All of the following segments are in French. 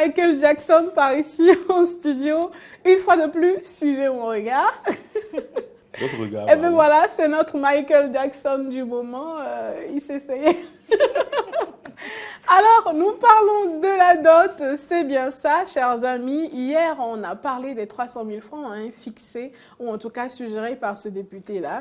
Michael Jackson par ici en studio. Une fois de plus, suivez mon regard. Votre regard. Et bien voilà, c'est notre Michael Jackson du moment. Il s'essayait. Alors, nous parlons de la dot, c'est bien ça, chers amis. Hier, on a parlé des 300 000 francs fixés, ou en tout cas suggérés par ce député-là.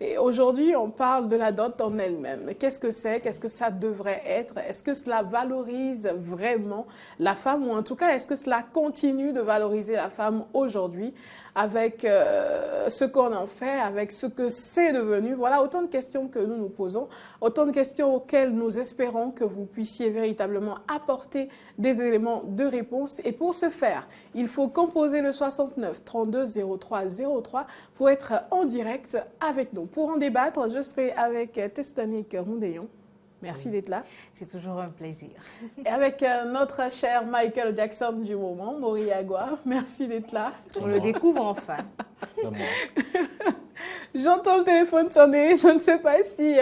Et aujourd'hui, on parle de la dot en elle-même. Qu'est-ce que c'est? Qu'est-ce que ça devrait être? Est-ce que cela valorise vraiment la femme? Ou en tout cas, est-ce que cela continue de valoriser la femme aujourd'hui avec ce qu'on en fait, avec ce que c'est devenu? Voilà autant de questions que nous nous posons, autant de questions auxquelles nous espérons que vous puissiez véritablement apporter des éléments de réponse. Et pour ce faire, il faut composer le 69 32 03 03 pour être en direct avec nous. Pour en débattre, je serai avec Testanique Rondeillon. Merci d'être là. C'est toujours un plaisir. Et avec notre cher Michael Jackson du moment, Mori Agua. Merci d'être là. On le découvre enfin. J'entends le téléphone sonner. Je ne sais pas si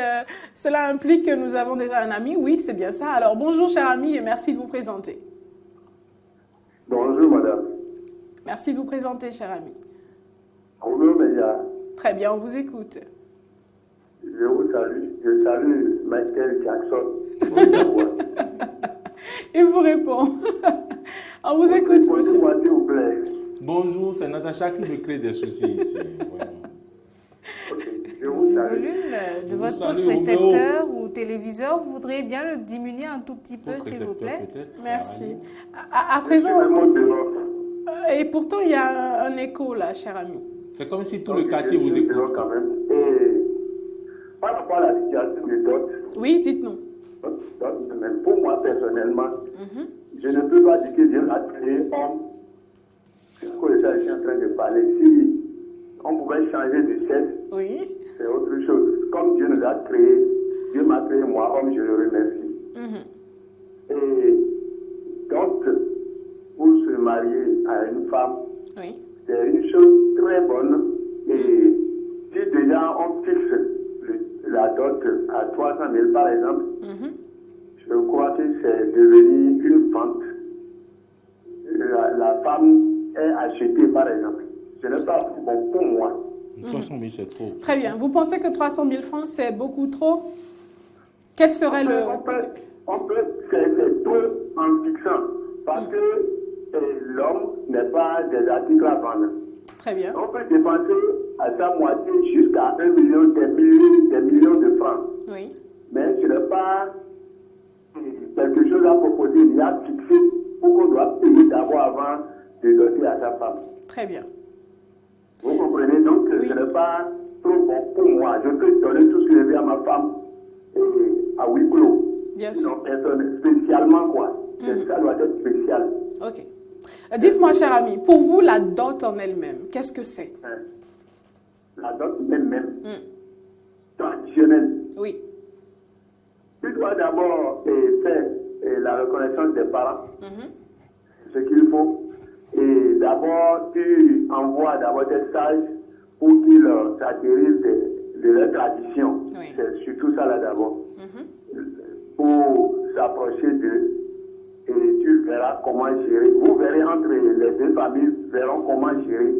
cela implique que nous avons déjà un ami. Oui, c'est bien ça. Alors, bonjour, cher ami, et merci de vous présenter. Bonjour, madame. Merci de vous présenter, cher ami. Bonjour, Média. Très bien, on vous écoute. Je vous salue. Je salue Michael Jackson. Il vous répond. On vous écoute, monsieur. S'il vous plaît. Bonjour, c'est Natacha qui me crée des soucis ici. Je vous Le salue. volume de votre salue, post-récepteur ou téléviseur, vous voudriez bien le diminuer un tout petit peu, s'il vous plaît? Merci. À présent, Je suis vraiment dehors. et pourtant, il y a un écho là, cher ami. C'est comme si tout le quartier vous écoute. Quand même. Et par rapport à la situation des dots, Oui, dites-nous. même pour moi personnellement, je ne peux pas dire que Dieu a créé homme. C'est ce que je suis en train de parler. Si on pouvait changer de sexe, Oui. c'est autre chose. Comme Dieu nous a créés, Dieu m'a créé moi, homme, je le remercie. Et donc, pour se marier à une femme, Oui. c'est une chose très bonne. Et si déjà on fixe la dot à 300 000 par exemple, je crois que c'est devenu une vente. La femme est achetée par exemple. Ce n'est pas bon pour moi. 300 000, c'est trop. Très bien. Vous pensez que 300 000 francs, c'est beaucoup trop? Quel serait le... C'est trop en fixant. Parce que l'homme n'est pas des articles à vendre. Très bien. On peut dépenser à sa moitié jusqu'à 1 million, des millions de francs. Oui. Mais ce n'est pas quelque chose à proposer. Il y a fixé pour qu'on doit payer d'abord avant de doter à sa femme. Très bien. Vous comprenez donc que ce n'est pas trop bon pour moi. Je peux donner tout ce que je veux à ma femme à huis clos. Bien sûr. Donc, personne, spécialement quoi. Ça doit être spécial. Ok. Dites-moi, cher ami, pour vous, la dot en elle-même, qu'est-ce que c'est? La dot elle-même, traditionnelle. Oui. Tu dois d'abord faire la reconnaissance des parents, ce qu'il faut. Et d'abord, tu envoies d'abord des sages pour qu'ils s'atterrissent de leur tradition. Oui. C'est surtout ça là d'abord. Pour s'approcher d'eux. Et tu verras comment gérer. Vous verrez entre les deux familles, verront comment gérer.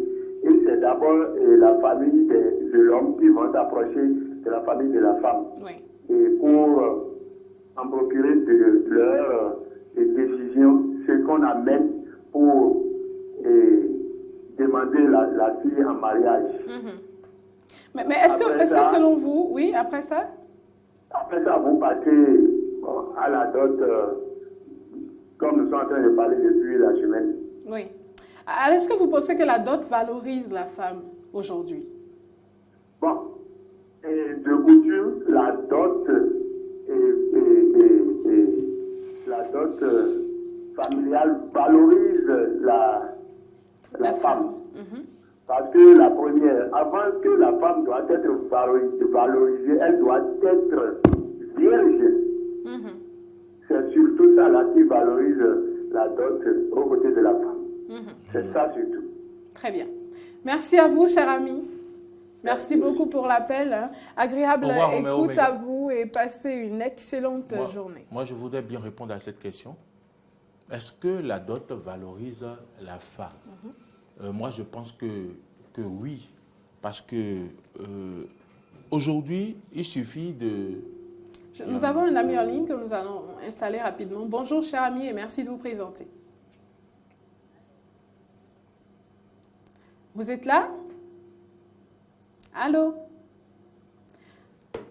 Et c'est d'abord la famille de l'homme qui vont s'approcher de la famille de la femme. Oui. Et pour en procurer de leurs décisions, ce qu'on amène pour demander la fille en mariage. Mais est-ce que selon vous, oui, après ça? Après ça, vous passez à la dot, comme nous sommes en train de parler depuis la semaine. Oui. Alors, est-ce que vous pensez que la dot valorise la femme aujourd'hui? Bon, et de coutume, la dot familiale valorise la femme. Parce que la première, avant que la femme doit être valorisée, elle doit être vierge. C'est surtout ça là qui valorise la dot aux côtés de la femme. C'est ça surtout. Très bien. Merci à vous, cher ami. Merci beaucoup pour l'appel. Agréable écoute à vous et passez une excellente journée. Moi, je voudrais bien répondre à cette question. Est-ce que la dot valorise la femme? Moi, je pense que oui. Parce que aujourd'hui, il suffit de... Nous avons un ami en ligne que nous allons installer rapidement. Bonjour, cher ami, et merci de vous présenter. Vous êtes là? Allô?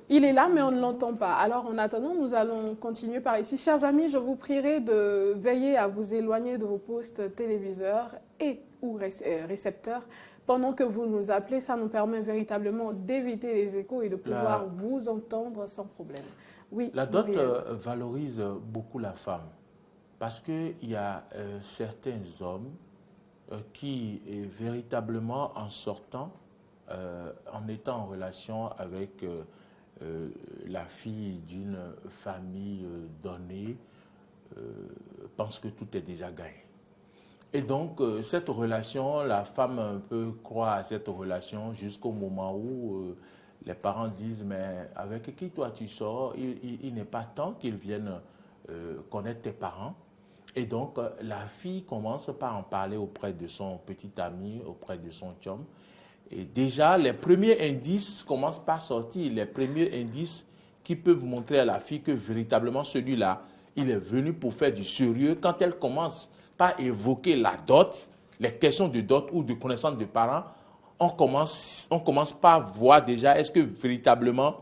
Il est là, mais on ne l'entend pas. Alors, en attendant, nous allons continuer par ici. Chers amis, je vous prierai de veiller à vous éloigner de vos postes téléviseurs et ou récepteurs pendant que vous nous appelez. Ça nous permet véritablement d'éviter les échos et de pouvoir vous entendre sans problème. Oui, la dot valorise beaucoup la femme parce qu'il y a certains hommes qui, véritablement, en sortant, en étant en relation avec la fille d'une famille donnée, pense que tout est déjà gagné. Et donc, cette relation, la femme un peu croit à cette relation jusqu'au moment où les parents disent « Mais avec qui toi tu sors? Il n'est pas temps qu'ils viennent connaître tes parents. » Et donc, la fille commence par en parler auprès de son petit ami, auprès de son chum. Et déjà, les premiers indices commencent par sortir. Les premiers indices qui peuvent montrer à la fille que véritablement celui-là, il est venu pour faire du sérieux. Quand elle commence par évoquer la dot, les questions de dot ou de connaissance de parents, on commence par voir déjà, est-ce que véritablement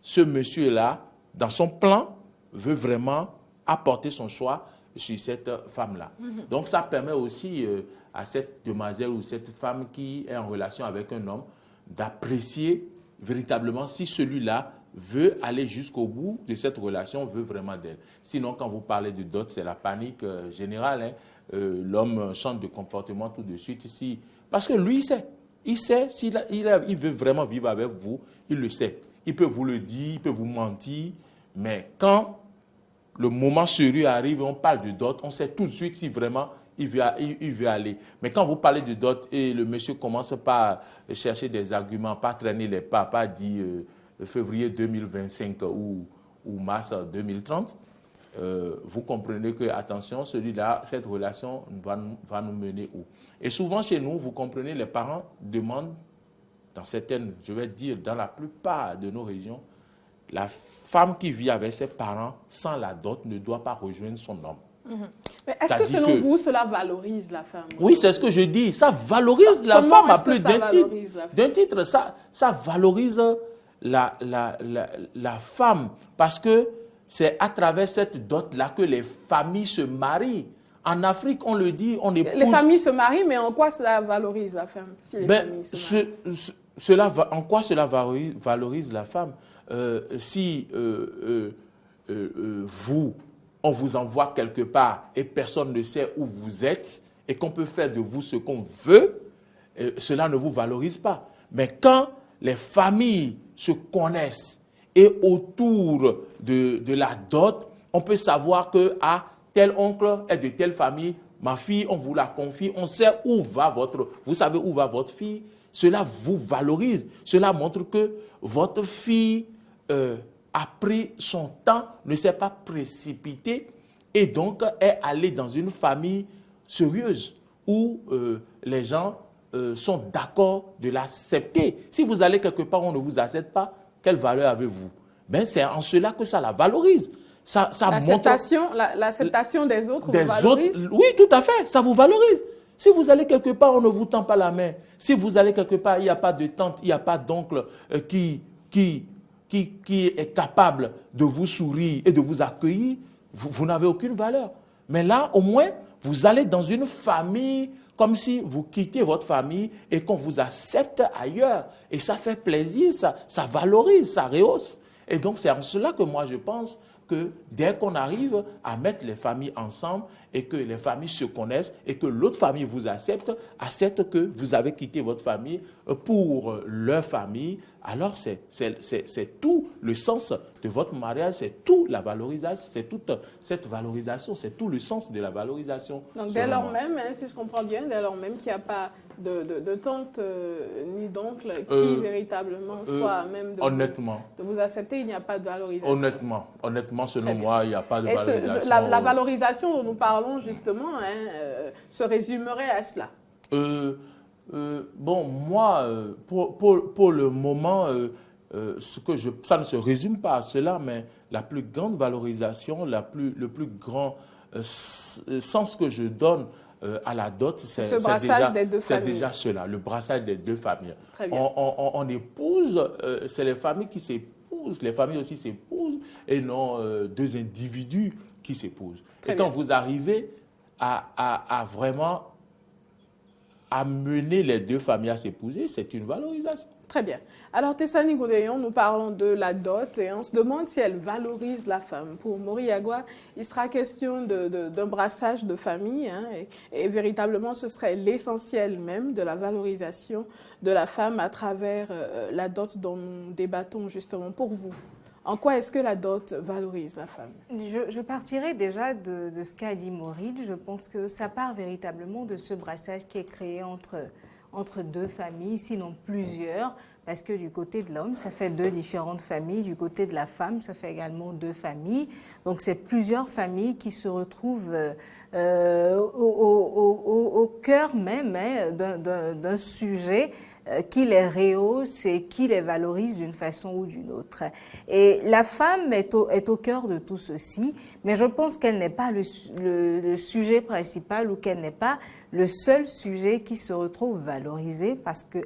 ce monsieur-là, dans son plan, veut vraiment apporter son choix sur cette femme-là. Donc ça permet aussi à cette demoiselle ou cette femme qui est en relation avec un homme d'apprécier véritablement si celui-là veut aller jusqu'au bout de cette relation, veut vraiment d'elle. Sinon, quand vous parlez de dot, c'est la panique générale. Hein. L'homme change de comportement tout de suite ici. Parce que lui, il sait s'il veut vraiment vivre avec vous, il le sait. Il peut vous le dire, il peut vous mentir, mais quand le moment sérieux arrive, on parle de dot, on sait tout de suite si vraiment il veut aller. Mais quand vous parlez de dot et le monsieur commence par chercher des arguments, par traîner les pas, par dire février 2025 ou mars 2030, vous comprenez que, attention, celui-là, cette relation va nous mener où? Et souvent chez nous, vous comprenez, les parents demandent, dans certaines, je vais dire, dans la plupart de nos régions, la femme qui vit avec ses parents sans la dot ne doit pas rejoindre son homme. Mais est-ce que selon vous, cela valorise la femme? Oui, c'est ce que je dis. Ça valorise la femme à plus d'un titre. D'un titre, ça valorise la femme parce que c'est à travers cette dot-là que les familles se marient. En Afrique, on le dit, on épouse... Les familles se marient, mais en quoi cela valorise la femme si les familles se marient? En quoi cela valorise la femme? Si on vous envoie quelque part et personne ne sait où vous êtes et qu'on peut faire de vous ce qu'on veut, cela ne vous valorise pas. Mais quand les familles se connaissent et autour de la dot, on peut savoir que tel oncle est de telle famille, ma fille, on vous la confie, on sait où va vous savez où va votre fille. Cela vous valorise. Cela montre que votre fille a pris son temps, ne s'est pas précipitée et donc est allée dans une famille sérieuse où les gens sont d'accord de l'accepter. Si vous allez quelque part, on ne vous accepte pas, quelle valeur avez-vous? Ben, c'est en cela que ça la valorise. L'acceptation des autres vous valorise? Oui, tout à fait, ça vous valorise. Si vous allez quelque part, on ne vous tend pas la main. Si vous allez quelque part, il n'y a pas de tante, il n'y a pas d'oncle qui est capable de vous sourire et de vous accueillir, vous n'avez aucune valeur. Mais là, au moins, vous allez dans une famille comme si vous quittez votre famille et qu'on vous accepte ailleurs. Et ça fait plaisir, ça valorise, ça rehausse. Et donc, c'est en cela que moi, je pense que dès qu'on arrive à mettre les familles ensemble et que les familles se connaissent et que l'autre famille vous accepte que vous avez quitté votre famille pour leur famille, alors c'est tout le sens de votre mariage, c'est tout la valorisation, c'est toute cette valorisation, c'est tout le sens de la valorisation. Donc dès lors même, hein, si je comprends bien, dès lors même qu'il n'y a pas de tante ni d'oncle qui véritablement soit à même de vous accepter, il n'y a pas de valorisation. Honnêtement, selon moi, il n'y a pas de valorisation. La valorisation dont nous parlons justement se résumerait à cela. Bon, moi, pour le moment, ça ne se résume pas à cela, mais la plus grande valorisation, le plus grand sens que je donne à la dot, c'est déjà cela, le brassage des deux familles. On épouse, c'est les familles qui s'épousent, les familles aussi s'épousent, et non deux individus qui s'épousent. Et quand vous arrivez à vraiment amener les deux familles à s'épouser, c'est une valorisation. Très bien. Alors, Tessani Godeyon, nous parlons de la dot et on se demande si elle valorise la femme. Pour Moriagua, il sera question d'un brassage de famille hein, et véritablement, ce serait l'essentiel même de la valorisation de la femme à travers la dot dont nous débattons justement pour vous. En quoi est-ce que la dot valorise la femme? Je partirai déjà de ce qu'a dit Maureen. Je pense que ça part véritablement de ce brassage qui est créé entre deux familles, sinon plusieurs, parce que du côté de l'homme, ça fait deux différentes familles, du côté de la femme, ça fait également deux familles. Donc, c'est plusieurs familles qui se retrouvent au cœur même hein, d'un sujet qui les rehausse et qui les valorise d'une façon ou d'une autre. Et la femme est au cœur de tout ceci, mais je pense qu'elle n'est pas le sujet principal ou qu'elle n'est pas le seul sujet qui se retrouve valorisé parce que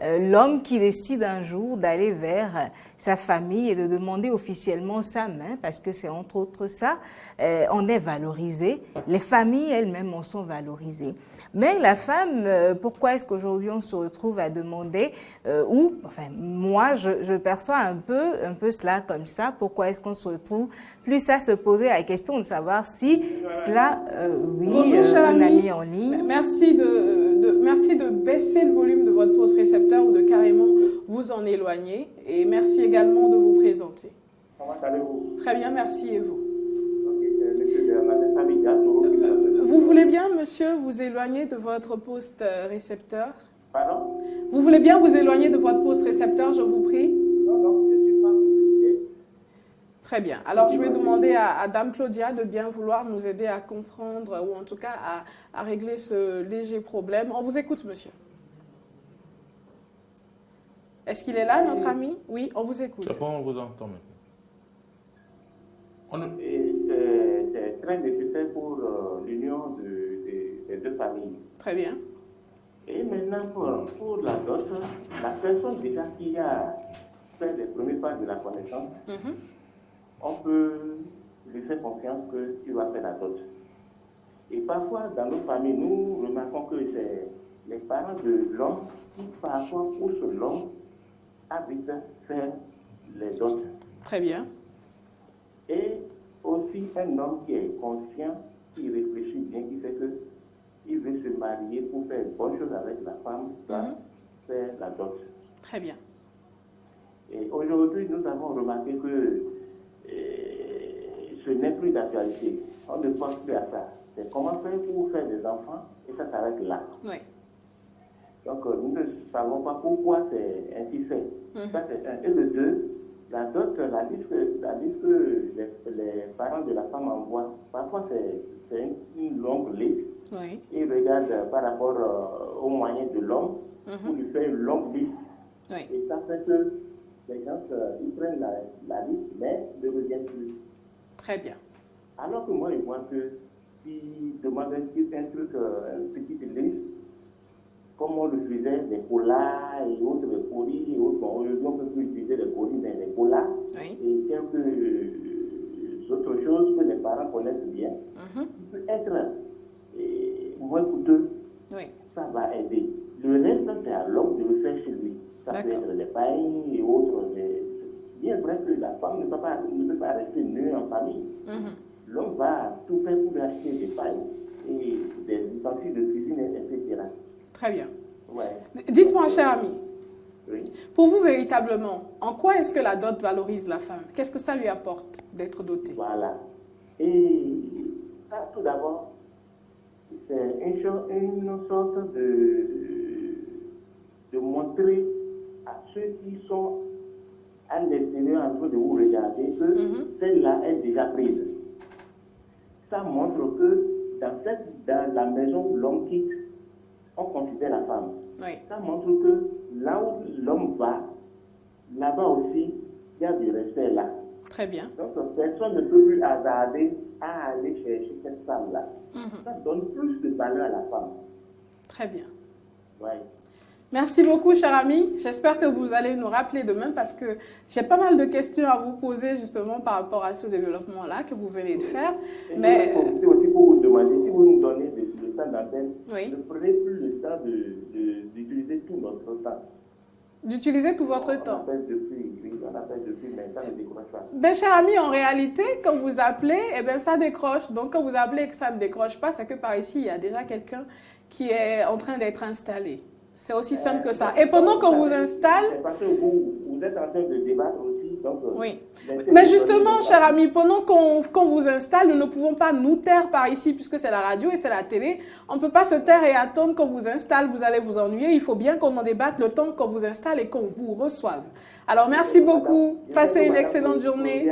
l'homme qui décide un jour d'aller vers sa famille et de demander officiellement sa main, parce que c'est entre autres ça, on est valorisé. Les familles elles-mêmes en sont valorisées. Mais la femme, pourquoi est-ce qu'aujourd'hui on se retrouve à demander, moi je perçois un peu cela comme ça, pourquoi est-ce qu'on se retrouve plus à se poser la question de savoir si cela, Bonjour, un ami en ligne. Merci de baisser le volume de votre poste récepteur ou de carrément vous en éloigner. Et merci également de vous présenter. Comment allez-vous? Très bien, merci et vous. Okay, vous voulez bien, monsieur, vous éloigner de votre poste récepteur? Pardon? Vous voulez bien vous éloigner de votre poste récepteur, je vous prie? Non, je ne suis pas. Très bien. Alors, je vais demander à Dame Claudia de bien vouloir nous aider à comprendre ou en tout cas à régler ce léger problème. On vous écoute, monsieur. Est-ce qu'il est là, notre ami? Oui, on vous écoute. C'est bon, on vous entend maintenant. C'est très nécessaire pour l'union des deux familles. Très bien. Et maintenant, pour la dot, la personne déjà qui a fait les premiers pas de la connaissance, on peut lui faire confiance que tu vas faire la dot. Et parfois, dans nos familles, nous remarquons que c'est les parents de l'homme qui parfois poussent l'homme à vite faire les dots. Très bien. Et aussi un homme qui est conscient, qui réfléchit bien, qui sait qu'il veut se marier pour faire une bonne chose avec la femme, va faire la dot. Très bien. Et aujourd'hui, nous avons remarqué que ce n'est plus d'actualité. On ne pense plus à ça. C'est comment faire pour faire des enfants et ça s'arrête là. Oui. Donc, nous ne savons pas pourquoi c'est ainsi fait. Ça, c'est un. Et le deux, la dot, la liste que les parents de la femme envoient, parfois c'est une longue liste. Oui. Ils regardent par rapport aux moyens de l'homme pour lui faire une longue liste. Oui. Et ça fait que les gens, ils prennent la liste, mais ne reviennent plus. Très bien. Alors que moi, je vois que s'ils demandent un truc, une petite liste, comme on le faisait, des colas et autres, des colis et autres, bon, on ne peut plus utiliser les colis, mais les colas et quelques autres choses que les parents connaissent bien, qui peut être moins coûteux, ça va aider. Le reste, c'est à l'homme de le faire chez lui. Ça peut être des pailles et autres. Bien vrai que la femme ne peut pas rester nue en famille. L'homme va tout faire pour lui acheter des pailles et des ustensiles de cuisine, etc. Très bien. Ouais. Dites-moi, cher ami, Oui. Pour vous, véritablement, en quoi est-ce que la dot valorise la femme? Qu'est-ce que ça lui apporte d'être dotée? Voilà. Et ça, tout d'abord, c'est une sorte de montrer à ceux qui sont à l'extérieur en train de vous regarder que celle-là est déjà prise. Ça montre que dans la maison où l'homme quitte, on considère la femme. Oui. Ça montre que là où l'homme va, là-bas aussi, il y a du respect là. Très bien. Donc personne ne peut plus hasarder à aller chercher cette femme-là. Ça donne plus de valeur à la femme. Très bien. Ouais. Merci beaucoup, cher ami. J'espère que vous allez nous rappeler demain parce que j'ai pas mal de questions à vous poser justement par rapport à ce développement-là que vous venez de faire. Et Mais je vais aussi pour vous demander, si vous nous donnez le temps d'antenne, oui. ne prenez plus le temps d'utiliser tout notre temps. D'utiliser tout votre temps. On appelle depuis, mais ça ne décroche pas. Ben, cher ami, en réalité, quand vous appelez, eh ben, ça décroche. Donc, quand vous appelez et que ça ne décroche pas, c'est que par ici, il y a déjà quelqu'un qui est en train d'être installé. C'est aussi simple que ça. Et pendant qu'on vous installe... C'est parce que vous êtes en train de débattre aussi. Donc, oui. Mais justement, cher ami, pendant qu'on vous installe, nous ne pouvons pas nous taire par ici puisque c'est la radio et c'est la télé. On ne peut pas se taire et attendre qu'on vous installe, vous allez vous ennuyer. Il faut bien qu'on en débatte le temps qu'on vous installe et qu'on vous reçoive. Alors, merci beaucoup. Passez une excellente journée.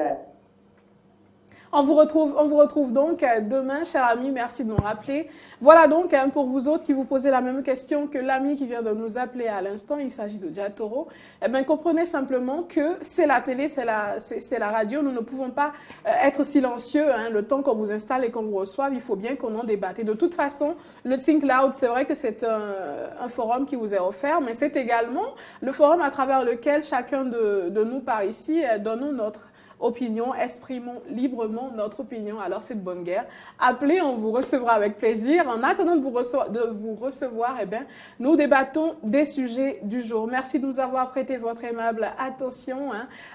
On vous retrouve donc demain, chers amis. Merci de nous rappeler. Voilà donc pour vous autres qui vous posez la même question que l'ami qui vient de nous appeler à l'instant. Il s'agit de Jatoro. Eh bien, comprenez simplement que c'est la télé, c'est la radio. Nous ne pouvons pas être silencieux le temps qu'on vous installe et qu'on vous reçoive. Il faut bien qu'on en débatte. Et de toute façon, le Think Loud, c'est vrai que c'est un forum qui vous est offert, mais c'est également le forum à travers lequel chacun de nous par ici donne notre opinion, exprimons librement notre opinion. Alors c'est de bonne guerre. Appelez, on vous recevra avec plaisir. En attendant de vous recevoir, eh bien, nous débattons des sujets du jour. Merci de nous avoir prêté votre aimable attention.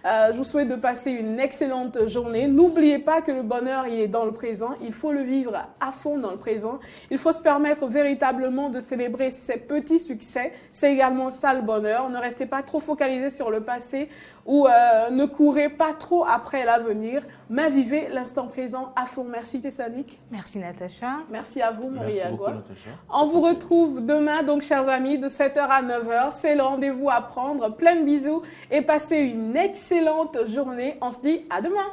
Je vous souhaite de passer une excellente journée. N'oubliez pas que le bonheur, il est dans le présent. Il faut le vivre à fond dans le présent. Il faut se permettre véritablement de célébrer ses petits succès. C'est également ça le bonheur. Ne restez pas trop focalisés sur le passé ou ne courez pas trop après l'avenir, mais vivez l'instant présent à fond. Merci Tessanik. Merci Natacha. Merci à vous, Marie Agua. Natacha. On vous retrouve demain, donc chers amis, de 7h à 9h. C'est le rendez-vous à prendre. Plein de bisous et passez une excellente journée. On se dit à demain.